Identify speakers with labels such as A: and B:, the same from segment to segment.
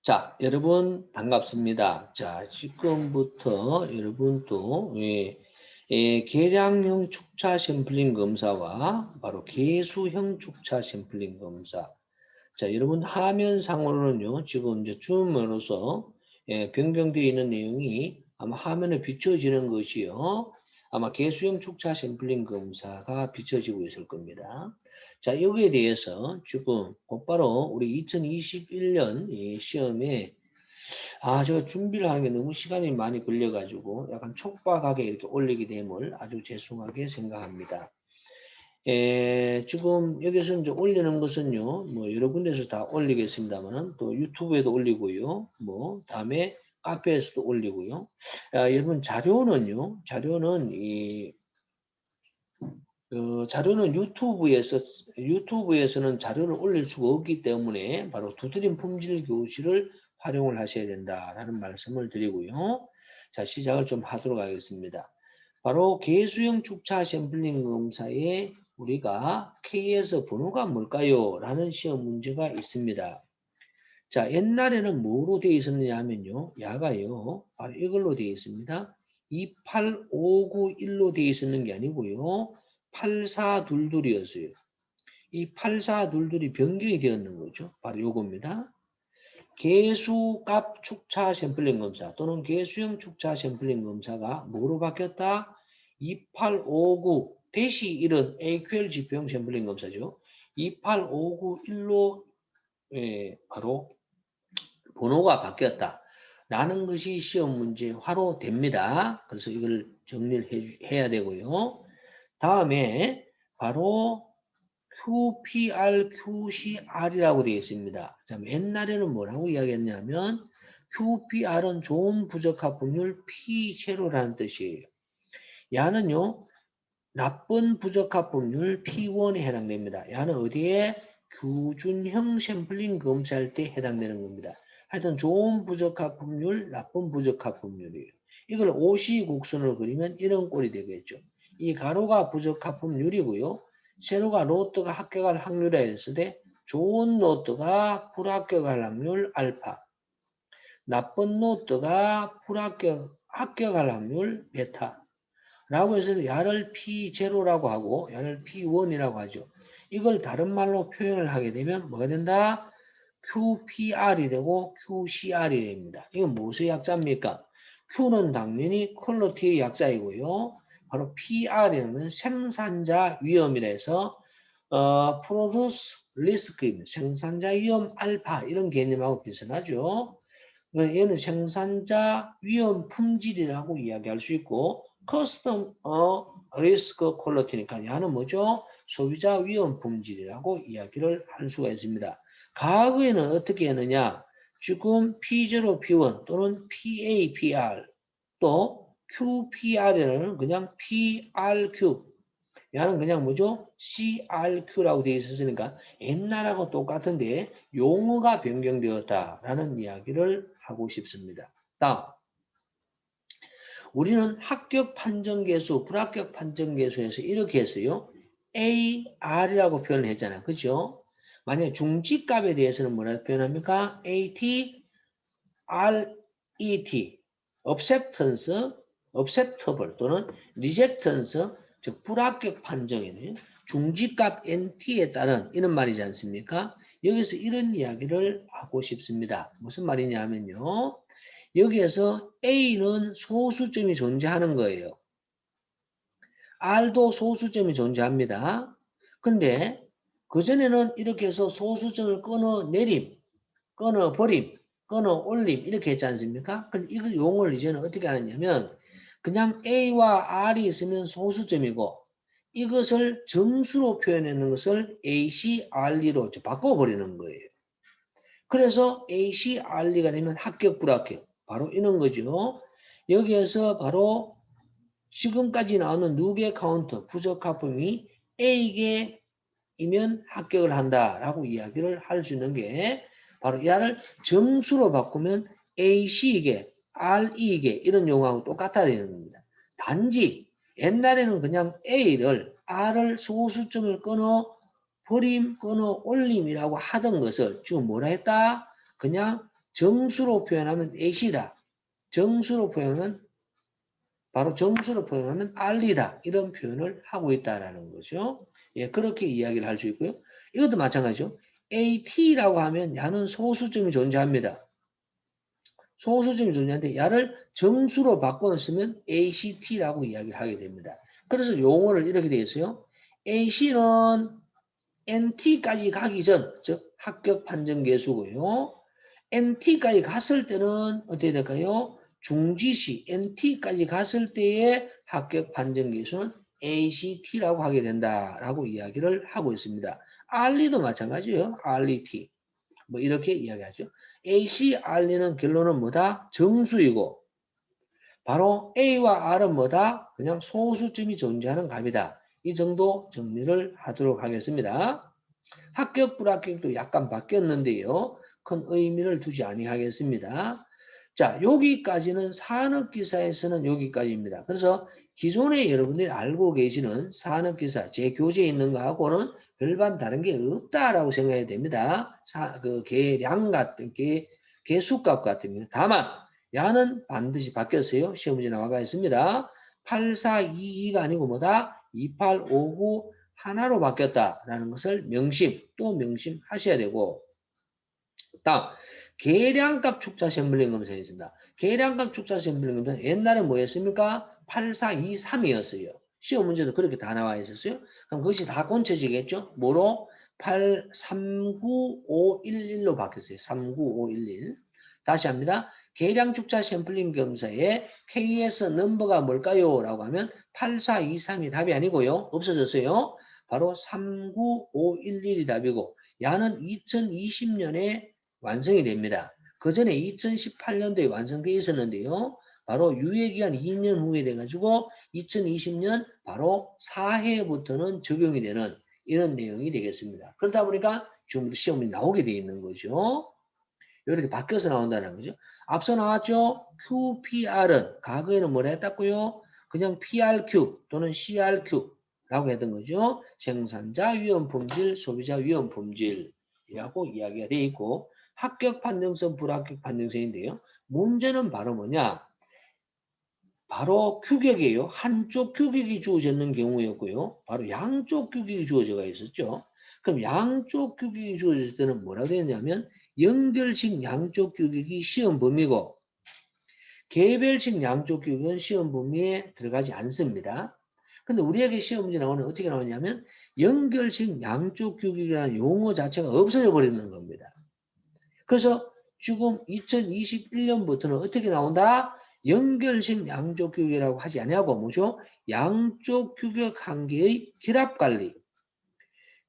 A: 자, 여러분 반갑습니다. 자, 지금부터 여러분도 계량형 축차 샘플링 검사와 바로 개수형 축차 샘플링 검사. 자, 여러분 화면상으로는요, 지금 이제 줌으로서 변경되어 있는 내용이 아마 화면에 비춰지는 것이요. 아마 개수형 축차 샘플링 검사가 비춰지고 있을 겁니다. 자, 여기에 대해서 지금 곧바로 우리 2021년 시험에 제가 준비를 하는 게 너무 시간이 많이 걸려가지고 약간 촉박하게 이렇게 올리게 됨을 아주 죄송하게 생각합니다. 지금 여기서 이제 올리는 것은요, 뭐 여러 군데서 다 올리겠습니다만은 또 유튜브에도 올리고요, 뭐 다음에 카페에서도 올리고요. 여러분 자료는 자료는 유튜브에서는 자료를 올릴 수가 없기 때문에 바로 두드림 품질 교실을 활용을 하셔야 된다라는 말씀을 드리고요. 자, 시작을 좀 하도록 하겠습니다. 바로 개수형 축차 샘플링 검사에 우리가 K에서 번호가 뭘까요? 라는 시험 문제가 있습니다. 자, 옛날에는 뭐로 되어 있었느냐 하면요. 야가요. 바로 이걸로 되어 있습니다. 28591로 되어 있었는 게 아니고요. 8422였어요. 이 8422이 변경이 되었는 거죠. 바로 요겁니다. 개수값 축차 샘플링 검사 또는 개수형 축차 샘플링 검사가 뭐로 바뀌었다? 2859 대시 1은 AQL 지표형 샘플링 검사죠. 28591로 바로 번호가 바뀌었다. 라는 것이 시험 문제화로 됩니다. 그래서 이걸 정리를 해야 되고요. 다음에 바로 QPR, QCR이라고 되어 있습니다. 자, 옛날에는 뭐라고 이야기했냐면 QPR은 좋은 부적합분율 P0라는 뜻이에요. 야는요, 나쁜 부적합분율 P1에 해당됩니다. 야는 어디에? 규준형 샘플링 검사할 때 해당되는 겁니다. 하여튼 좋은 부적합분율, 나쁜 부적합분율이에요. 이걸 오시곡선으로 그리면 이런 꼴이 되겠죠. 이 가로가 부적합분율이고요. 세로가 로또가 합격할 확률이라 했을 때 좋은 로또가 불합격할 확률 알파, 나쁜 로또가 합격할 확률 베타. 라고 해서 야를 P0라고 하고 야를 P1이라고 하죠. 이걸 다른 말로 표현을 하게 되면 뭐가 된다? QPR이 되고 QCR이 됩니다. 이건 무엇의 약자입니까? Q는 당연히 퀄리티의 약자이고요. 바로 PR이라는 생산자 위험이라 해서 프로듀스 리스크입니다. 생산자 위험 알파 이런 개념하고 비슷하죠. 얘는 생산자 위험 품질이라고 이야기할 수 있고 커스텀 리스크 퀄리티니까 얘는 뭐죠? 소비자 위험 품질이라고 이야기를 할 수가 있습니다. 과거에는 어떻게 했느냐? 지금 P0, P1 또는 PAPR 또 QPR에는 그냥 PRQ 얘는 그냥 뭐죠? CRQ라고 되어 있었으니까 옛날하고 똑같은데 용어가 변경되었다라는 이야기를 하고 싶습니다. 다음, 우리는 합격 판정 계수, 불합격 판정 계수에서 이렇게 했어요. AR이라고 표현을 했잖아요. 그죠? 만약에 중지값에 대해서는 뭐라고 표현합니까? AT, RET, acceptance, acceptable 또는 rejectance, 즉 불합격 판정에는 중지값 NT에 따른 이런 말이지 않습니까? 여기서 이런 이야기를 하고 싶습니다. 무슨 말이냐면요. 여기에서 A는 소수점이 존재하는 거예요. R도 소수점이 존재합니다. 근데 그전에는 이렇게 해서 소수점을 끊어내림, 끊어버림, 끊어올림 이렇게 했지 않습니까? 근데 이거 용어를 이제는 어떻게 하느냐면 그냥 A와 R이 있으면 소수점이고 이것을 정수로 표현하는 것을 ACRE로 바꿔버리는 거예요. 그래서 ACRE가 되면 합격, 불합격. 바로 이런 거죠. 여기에서 바로 지금까지 나오는 누계 카운터, 부적합품이 A개이면 합격을 한다라고 이야기를 할 수 있는 게 바로 얘를 정수로 바꾸면 AC개, RE개 이런 용어하고 똑같아야 되는 겁니다. 단지 옛날에는 그냥 A를, R을 소수점을 끊어 버림, 끊어 올림이라고 하던 것을 지금 뭐라 했다? 그냥 정수로 표현하면 H다. 정수로 표현하면 바로 정수로 표현하면 R이다. 이런 표현을 하고 있다라는 거죠. 예, 그렇게 이야기를 할 수 있고요. 이것도 마찬가지죠. AT라고 하면 야는 소수점이 존재합니다. 소수점이 존재하는데 야를 정수로 바꿔 쓰면 ACT라고 이야기를 하게 됩니다. 그래서 용어를 이렇게 되어 있어요. AC는 NT까지 가기 전, 즉 합격 판정 계수고요. NT까지 갔을 때는 어떻게 될까요? 중지시 NT까지 갔을 때의 합격 판정 계수는 ACT라고 하게 된다라고 이야기를 하고 있습니다. RL도 마찬가지예요. RLT. 뭐 이렇게 이야기하죠. AC, RL는 결론은 뭐다? 정수이고 바로 A와 R은 뭐다? 그냥 소수점이 존재하는 값이다. 이 정도 정리를 하도록 하겠습니다. 합격, 불합격도 약간 바뀌었는데요. 큰 의미를 두지 아니하겠습니다. 자, 여기까지는 산업기사에서는 여기까지입니다. 그래서 기존에 여러분들이 알고 계시는 산업기사, 제 교재에 있는 거하고는 별반 다른 게 없다라고 생각해야 됩니다. 그 계량 같은 계수값 같은 거. 다만 야는 반드시 바뀌었어요. 시험 문제 나와가 있습니다. 8422가 아니고 뭐다? 2859 하나로 바뀌었다라는 것을 또 명심하셔야 되고 다음 계량값 축자 샘플링 검사에 있습니다. 계량값 축자 샘플링 검사 옛날에 뭐였습니까? 8423이었어요. 시험 문제도 그렇게 다 나와 있었어요. 그럼 그것이 다 고쳐지겠죠? 뭐로? 39511로 바뀌었어요. 39511. 다시 합니다. 계량 축자 샘플링 검사의 KS 넘버가 뭘까요? 라고 하면 8423이 답이 아니고요. 없어졌어요. 바로 39511이 답이고 야는 2020년에 완성이 됩니다. 그 전에 2018년도에 완성되어 있었는데요. 바로 유예기간 2년 후에 돼가지고 2020년 바로 4회부터는 적용이 되는 이런 내용이 되겠습니다. 그러다 보니까 지금부터 시험이 나오게 되어 있는 거죠. 이렇게 바뀌어서 나온다는 거죠. 앞서 나왔죠. QPR은 과거에는 뭐라 했다고요? 그냥 PRQ 또는 CRQ라고 했던 거죠. 생산자 위험 품질, 소비자 위험 품질이라고 이야기가 되어 있고 합격 판정성, 불합격 판정성인데요. 문제는 바로 뭐냐? 바로 규격이에요. 한쪽 규격이 주어졌는 경우였고요. 바로 양쪽 규격이 주어져가 있었죠. 그럼 양쪽 규격이 주어질 때는 뭐라고 되냐면 연결식 양쪽 규격이 시험 범위고 개별식 양쪽 규격은 시험 범위에 들어가지 않습니다. 근데 우리에게 시험 문제 나오는 어떻게 나오냐면 연결식 양쪽 규격이라는 용어 자체가 없어져 버리는 겁니다. 그래서 지금 2021년부터는 어떻게 나온다? 연결식 양쪽 규격이라고 하지 않냐고 뭐죠? 양쪽 규격 한계의 결합 관리.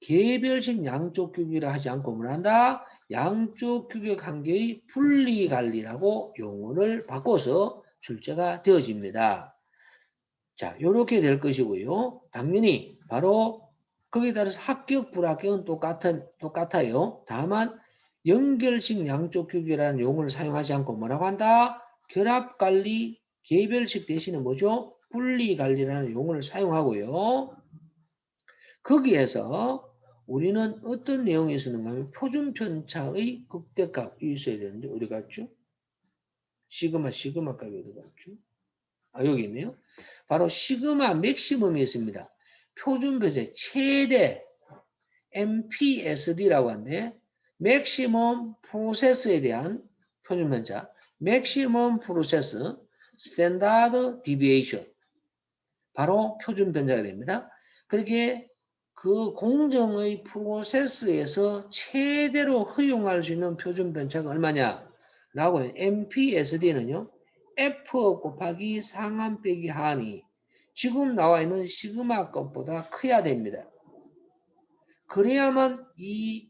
A: 개별식 양쪽 규격이라 하지 않고 뭘 한다? 양쪽 규격 한계의 분리 관리라고 용어를 바꿔서 출제가 되어집니다. 자, 요렇게 될 것이고요. 당연히 바로 거기에 따라서 합격, 불합격은 똑같아요. 다만 연결식 양쪽 규격이라는 용어를 사용하지 않고 뭐라고 한다? 결합관리, 개별식 대신에 뭐죠? 분리관리라는 용어를 사용하고요. 거기에서 우리는 어떤 내용이 있었는가 하면 표준편차의 극대값이 있어야 되는데 어디 갔죠? 시그마 값이 어디 갔죠? 아, 여기 있네요. 바로 시그마 맥시멈이 있습니다. 표준편차 최대 MPSD라고 하는데 맥시멈 프로세스에 대한 표준편차, 맥시멈 프로세스 스탠다드 디비에이션 바로 표준편차가 됩니다. 그렇게 그 공정의 프로세스에서 최대로 허용할 수 있는 표준편차가 얼마냐? 라고 해요. MPSD는요. F 곱하기 상한 빼기 하한이 지금 나와 있는 시그마 값보다 커야 됩니다. 그래야만 이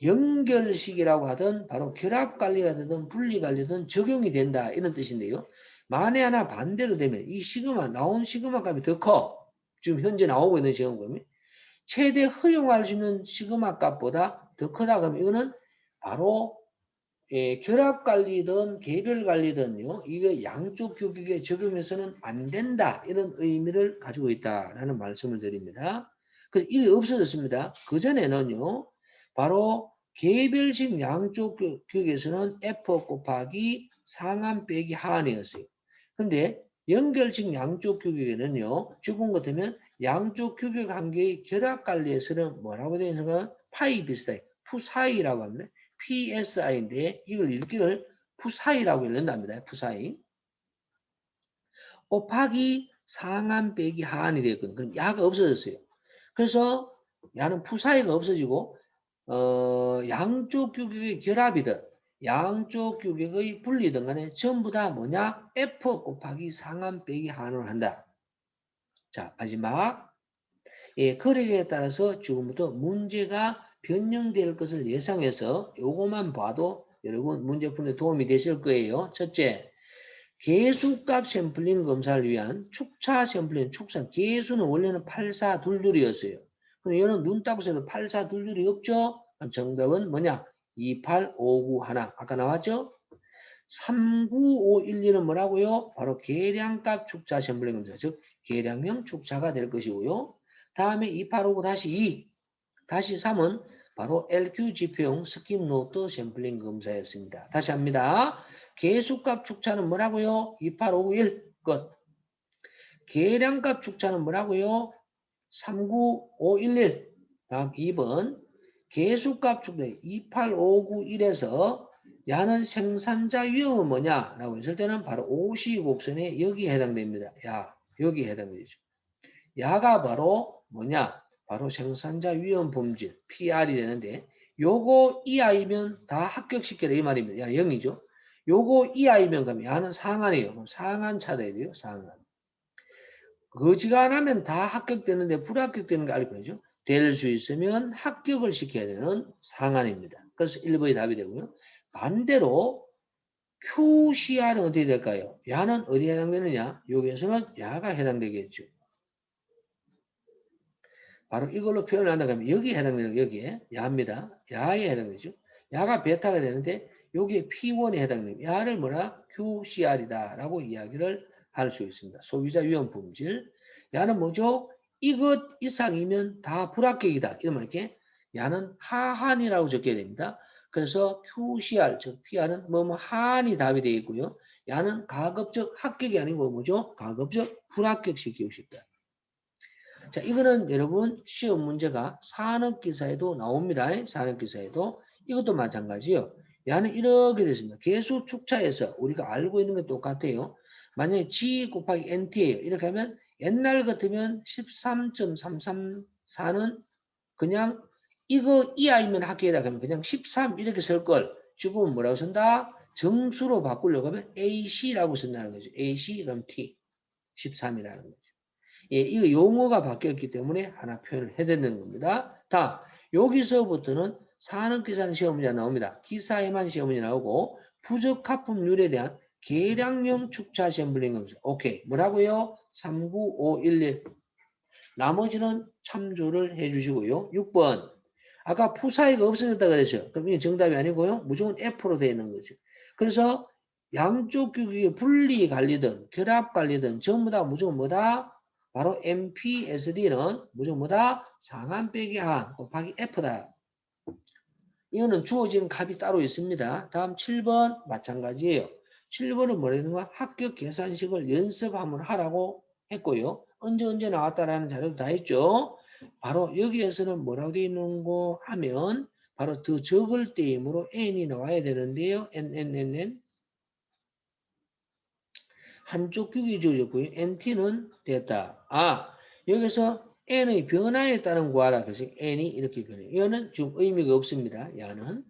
A: 연결식이라고 하든 바로 결합관리가 되든 분리관리든 적용이 된다 이런 뜻인데요. 만에 하나 반대로 되면 이 나온 시그마 값이 더 커. 지금 현재 나오고 있는 시그마 값이 최대 허용할 수 있는 시그마 값보다 더 크다 그러면 이거는 바로 결합관리든 개별관리든요. 이거 양쪽 규격에 적용해서는 안 된다. 이런 의미를 가지고 있다라는 말씀을 드립니다. 그래서 이게 없어졌습니다. 그전에는요. 바로 개별식 양쪽 교역에서는 F 곱하기 상한 빼기 하한이었어요. 근데 연결식 양쪽 규격에는요, 죽은 것 같으면 양쪽 규격 관계의 결합 관리에서는 뭐라고 되어 있는가? 파이 비슷해. 푸사이라고 합니다. PSI인데 이걸 읽기를 푸사이라고 읽는답니다. 푸사이. 곱하기 상한 빼기 하한이 되거든요. 그럼 야가 없어졌어요. 그래서 야는 푸사이가 없어지고 양쪽 규격의 결합이든 양쪽 규격의 분리든 간에 전부 다 뭐냐? F 곱하기 상한 빼기 하한을 한다. 자, 마지막. 예, 거래에 따라서 지금부터 문제가 변형될 것을 예상해서 요것만 봐도 여러분 문제 푸는 데 도움이 되실 거예요. 첫째, 개수값 샘플링 검사를 위한 축차 샘플링, 축차. 개수는 원래는 8422였어요. 근데 얘는 눈 따고 해도 8422이 없죠? 그럼 정답은 뭐냐? 28591. 아까 나왔죠? 39512는 뭐라고요? 바로 계량값 축차 샘플링 검사, 즉 계량형 축차가 될 것이고요. 다음에 2859 다시 2, 다시 3은 바로 LQ 지표용 스킵 노트 샘플링 검사였습니다. 다시 합니다. 개수값 축차는 뭐라고요? 28591 끝. 계량값 축차는 뭐라고요? 39511. 다음 2번. 개수값 축차 28591에서 야는 생산자 위험은 뭐냐? 라고 했을 때는 바로 50옵션에 여기에 해당됩니다. 야, 여기에 해당되죠. 야가 바로 뭐냐? 바로 생산자 위험 범죄 PR이 되는데 요거 이하이면 다 합격시켜라 이 말입니다. 야 0이죠. 요거 이하이면 그러면 야는 상한이에요. 그럼 상한 찾아야 돼요. 상한. 거지가 안 하면 다 합격되는데 불합격되는 거 알고 있죠. 될 수 있으면 합격을 시켜야 되는 상한입니다. 그래서 1번이 답이 되고요. 반대로 QCR은 어떻게 될까요? 야는 어디에 해당되느냐? 여기에서는 야가 해당되겠죠. 바로 이걸로 표현을 한다 그러면 여기에 해당되는 여기에 야입니다. 야에 해당되죠. 야가 베타가 되는데 여기에 P1에 해당됩니다. 야를 뭐라? QCR이다 라고 이야기를 할 수 있습니다. 소비자 위험 품질. 야는 뭐죠? 이것 이상이면 다 불합격이다. 이러면 이렇게 야는 하한이라고 적혀야 됩니다. 그래서 QCR, 즉 PR은 뭐뭐 하한이 답이 되어 있고요. 야는 가급적 합격이 아니고 뭐죠? 가급적 불합격시키고 싶다. 자, 이거는 여러분 시험 문제가 산업기사에도 나옵니다. 산업기사에도. 이것도 마찬가지요. 야는 이렇게 됐습니다. 개수 축차에서 우리가 알고 있는 게 똑같아요. 만약에 G 곱하기 NT예요. 이렇게 하면 옛날 같으면 13.334는 그냥 이거 이하이면 합격이다 그러면 그냥 13 이렇게 쓸 걸 지금은 뭐라고 쓴다? 정수로 바꾸려고 하면 AC라고 쓴다는 거죠. AC 그럼 T 13이라는 거죠. 예, 이거 용어가 바뀌었기 때문에 하나 표현을 해드리는 겁니다. 다음, 여기서부터는 산업기사는 시험 문제 나옵니다. 기사에만 시험 문제 나오고 부적합품률에 대한 계량형 축차 샘플링 검사. 오케이. 뭐라고요? 39511. 나머지는 참조를 해주시고요. 6번. 아까 푸사이가 없어졌다 그랬죠. 그럼 이게 정답이 아니고요. 무조건 F로 되어 있는 거죠. 그래서 양쪽 규격의 분리 관리든 결합 관리든 전부 다 무조건 뭐다? 바로 MPSD는 무조건 뭐다? 상한 빼기 한 곱하기 F다. 이거는 주어진 값이 따로 있습니다. 다음 7번 마찬가지예요. 7번은 뭐라는가? 합격 계산식을 연습 한번 하라고 했고요. 언제 나왔다라는 자료도 다 했죠. 바로 여기에서는 뭐라고 되어 있는고 하면 바로 더 적을 때이므로 n이 나와야 되는데요. n 한쪽 규격이 주어졌고요. NT는 됐다. 아, 여기서 N의 변화에 따른 구하라. 그래서 N이 이렇게 변해요. 이거는 좀 의미가 없습니다. 야는.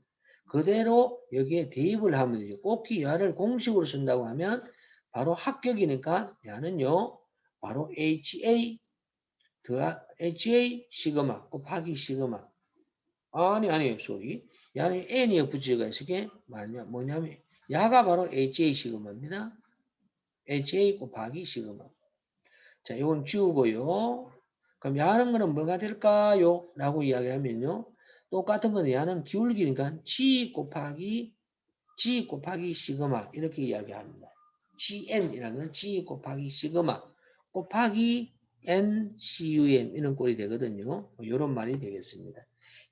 A: 그대로 여기에 대입을 하면 되죠. 꼭 이 야를 공식으로 쓴다고 하면 바로 합격이니까 야는요. 바로 HA 시그마 곱하기 시그마. 아니에요. 소리. 야는 N이 붙여가 있으게 뭐냐면 야가 바로 HA 시그마입니다. HA 곱하기 시그마. 자, 이건 지우고요. 그럼 야는 거는 뭐가 될까요? 라고 이야기하면요. 똑같은 건 야는 기울기니까 G 곱하기 시그마 이렇게 이야기합니다. GN이라는 건 G 곱하기 시그마 곱하기 NCUN 이런 꼴이 되거든요. 이런 말이 되겠습니다.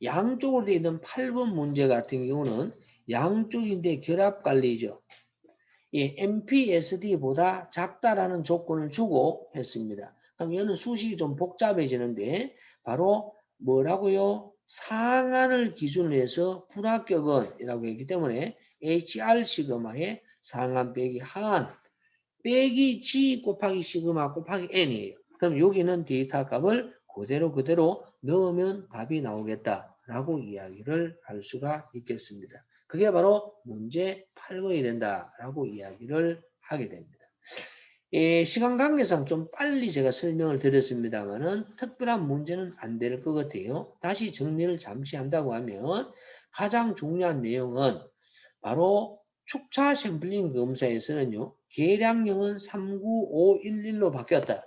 A: 양쪽으로 되어 있는 8번 문제 같은 경우는 양쪽인데 결합 관리죠. 이 MPSD보다 작다라는 조건을 주고 했습니다. 그럼 얘는 수식이 좀 복잡해지는데 바로 뭐라고요? 상한을 기준으로 해서 불합격은 이라고 했기 때문에 HR 시그마의 상한 빼기 하한 빼기 G 곱하기 시그마 곱하기 N이에요. 그럼 여기는 데이터 값을 그대로 넣으면 답이 나오겠다라고 이야기를 할 수가 있겠습니다. 그게 바로 문제 8번이 된다라고 이야기를 하게 됩니다. 시간 관계상 좀 빨리 제가 설명을 드렸습니다만은 특별한 문제는 안 될 것 같아요. 다시 정리를 잠시 한다고 하면 가장 중요한 내용은 바로 축차 샘플링 검사에서는요. 계량형은 39511로 바뀌었다.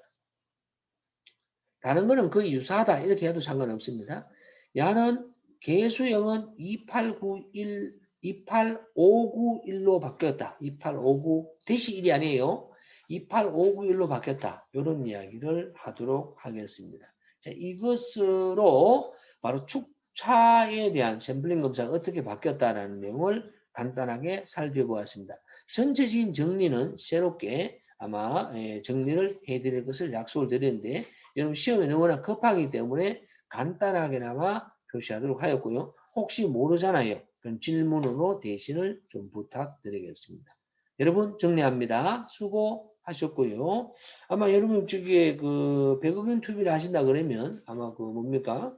A: 다른 거는 거의 유사하다. 이렇게 해도 상관없습니다. 야는 개수형은 28591로 바뀌었다. 2859 대시 1이 아니에요. 28591로 바뀌었다. 이런 이야기를 하도록 하겠습니다. 자, 이것으로 바로 축차에 대한 샘플링 검사가 어떻게 바뀌었다라는 내용을 간단하게 살펴보았습니다. 전체적인 정리는 새롭게 아마 정리를 해드릴 것을 약속을 드렸는데 여러분 시험에 너무나 급하기 때문에 간단하게나마 표시하도록 하였고요. 혹시 모르잖아요. 그럼 질문으로 대신을 좀 부탁드리겠습니다. 여러분 정리합니다. 수고하셨고요. 아마 여러분 저기에 그 백억원 투비를 하신다 그러면 아마 그 뭡니까?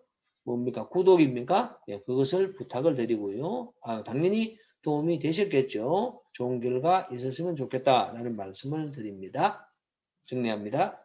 A: 구독입니까? 예, 그것을 부탁을 드리고요. 당연히 도움이 되셨겠죠. 좋은 결과 있었으면 좋겠다라는 말씀을 드립니다. 정리합니다.